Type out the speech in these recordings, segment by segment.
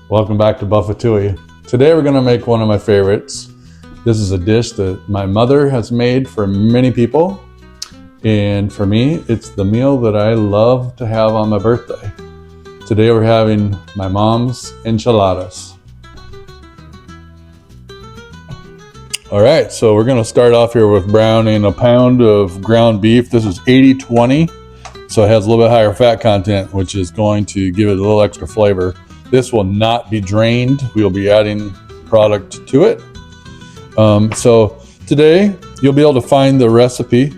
Welcome back to Buff-A-Touille. Today we're going to make one of my favorites. This is a dish that my mother has made for many people, and for me it's the meal that I love to have on my birthday. Today we're having my mom's enchiladas. Alright, so we're going to start off here with browning a pound of ground beef. This is 80-20, so it has a little bit higher fat content, which is going to give it a little extra flavor. This will not be drained. We'll be adding product to it. So today you'll be able to find the recipe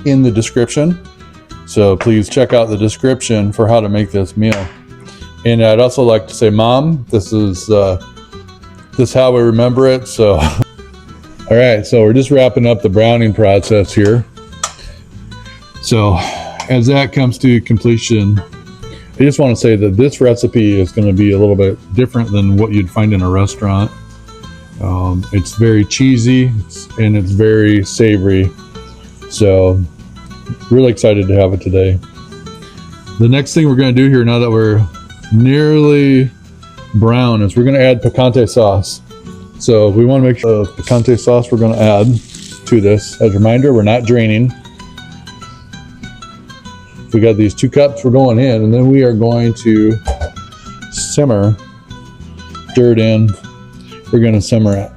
in the description. So please check out the description for how to make this meal. And I'd also like to say, Mom, this is how we remember it. So, all right, so we're just wrapping up the browning process here. So as that comes to completion, I just want to say that this recipe is going to be a little bit different than what you'd find in a restaurant. It's very cheesy and it's very savory. So really excited to have it today. The next thing we're going to do here, now that we're nearly brown, is we're going to add picante sauce. So we want to make sure the picante sauce we're going to add to this. As a reminder, we're not draining. We got these 2 cups we're going in, and then we are going to simmer, stir it in. We're going to simmer it.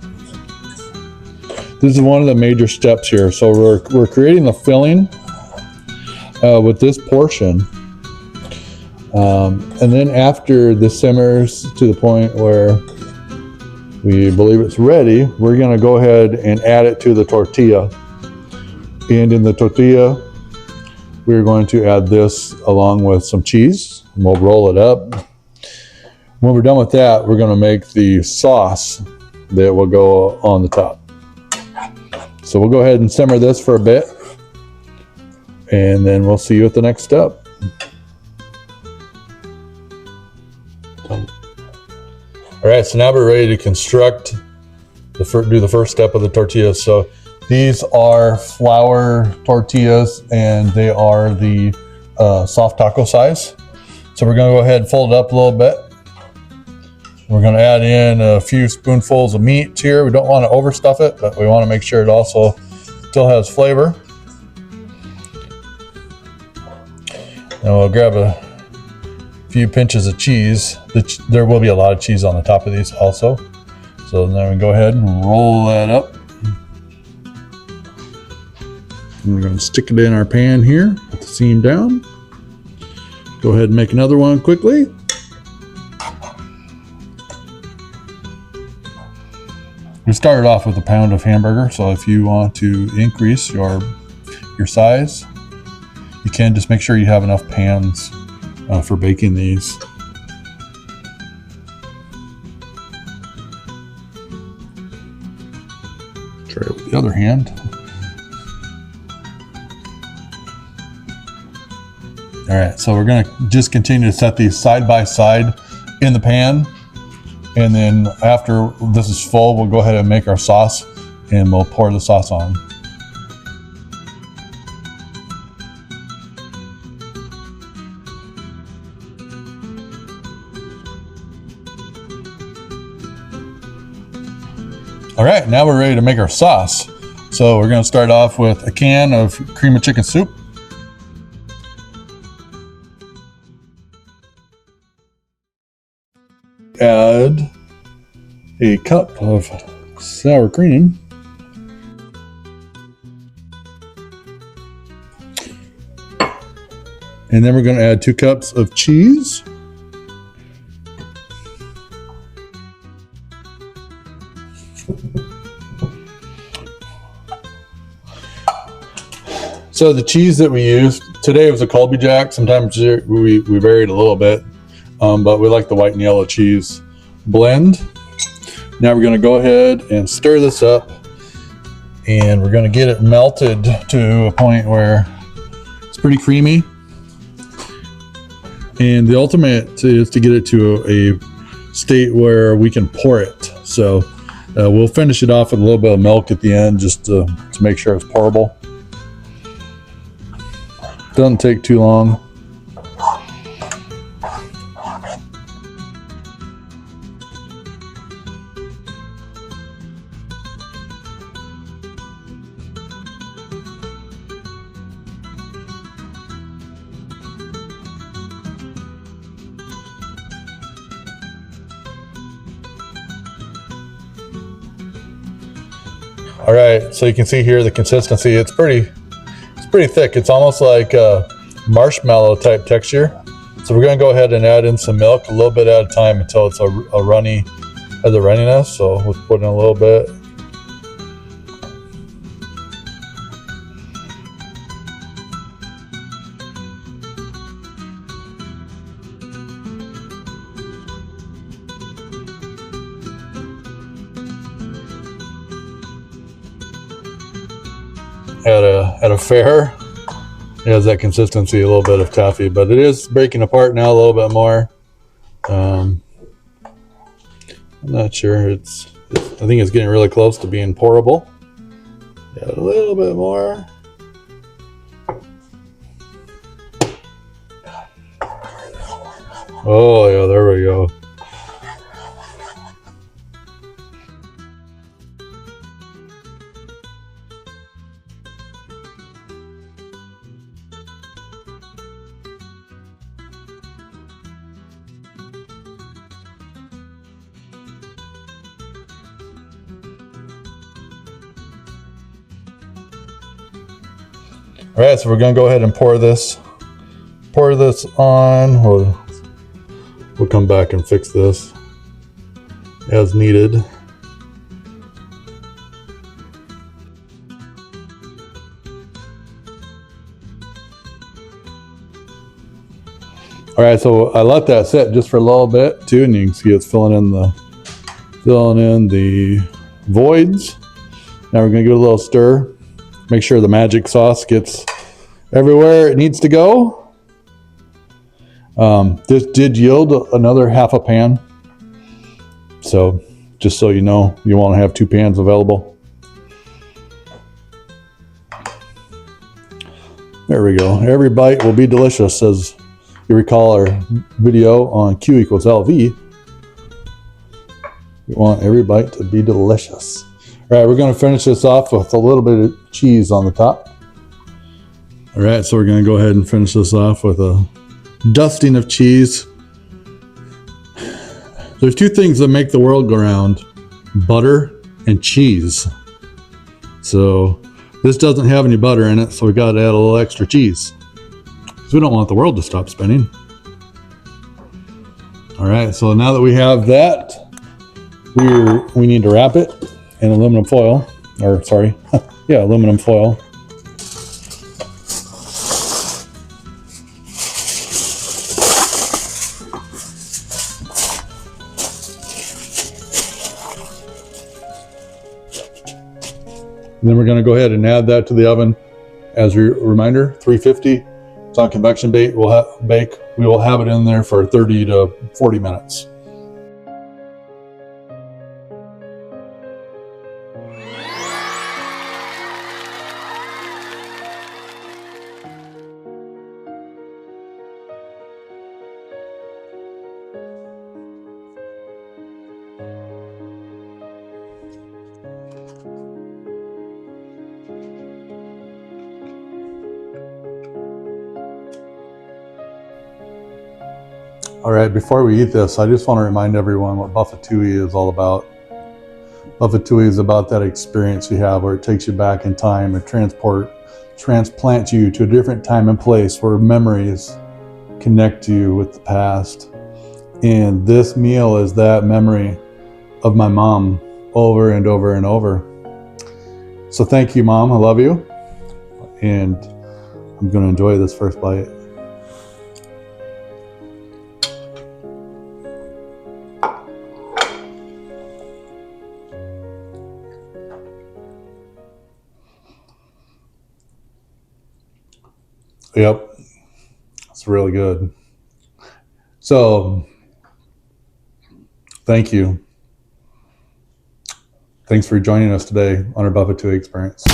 This is one of the major steps here. So we're creating the filling with this portion. And then after this simmers to the point where we believe it's ready, we're going to go ahead and add it to the tortilla. And in the tortilla, we're going to add this along with some cheese, and we'll roll it up. When we're done with that, we're going to make the sauce that will go on the top. So we'll go ahead and simmer this for a bit, and then we'll see you at the next step. All right, so now we're ready to construct do the first step of the tortillas. So these are flour tortillas, and they are the soft taco size. So we're going to go ahead and fold it up a little bit. We're going to add in a few spoonfuls of meat here. We don't want to overstuff it, but we want to make sure it also still has flavor. And we'll grab a few pinches of cheese. There will be a lot of cheese on the top of these also. So then we go ahead and roll that up. And we're going to stick it in our pan here with the seam down. Go ahead and make another one quickly. We started off with a pound of hamburger, so if you want to increase your size, you can. Just make sure you have enough pans for baking these. Try it with the other hand. All right, so we're going to just continue to set these side by side in the pan. And then after this is full, we'll go ahead and make our sauce, and we'll pour the sauce on. All right, now we're ready to make our sauce. So we're going to start off with a can of cream of chicken soup. Add a cup of sour cream. And then we're going to add 2 cups of cheese. So the cheese that we used today was a Colby Jack. Sometimes we varied a little bit. But we like the white and yellow cheese blend. Now we're going to go ahead and stir this up, and we're going to get it melted to a point where it's pretty creamy. And the ultimate is to get it to a state where we can pour it. So we'll finish it off with a little bit of milk at the end, just to make sure it's pourable. Doesn't take too long. All right, so you can see here the consistency. It's pretty thick. It's almost like a marshmallow type texture. So we're gonna go ahead and add in some milk a little bit at a time until it's a runny, has a runniness. So let's put in a little bit. At a fair, it has that consistency, a little bit of taffy, but it is breaking apart now a little bit more. I'm not sure. I think it's getting really close to being pourable. Add a little bit more. Oh yeah, there we go. All right, so we're gonna go ahead and pour this on. We'll come back and fix this as needed. All right, so I let that sit just for a little bit too, and you can see it's filling in the voids. Now we're gonna give it a little stir. Make sure the magic sauce gets everywhere it needs to go. This did yield another half a pan. So just so you know, you want to have 2 pans available. There we go. Every bite will be delicious, as you recall our video on Q equals LV. We want every bite to be delicious. All right, we're going to finish this off with a little bit of cheese on the top. All right, so we're going to go ahead and finish this off with a dusting of cheese. There's 2 things that make the world go round: butter and cheese. So this doesn't have any butter in it, so we got to add a little extra cheese because we don't want the world to stop spinning. All right, so now that we have that, we need to wrap it in aluminum foil, or sorry, yeah, aluminum foil. And then we're going to go ahead and add that to the oven. As a reminder, 350. It's on convection bake. We will have it in there for 30 to 40 minutes. All right, before we eat this, I just want to remind everyone what Buff-A-Touille is all about. Buff-A-Touille is about that experience you have where it takes you back in time and transplants you to a different time and place where memories connect you with the past. And this meal is that memory of my mom over and over and over. So thank you, Mom. I love you. And I'm going to enjoy this first bite. Yep, it's really good. So, thank you. Thanks for joining us today on our Buff-A-Touille experience.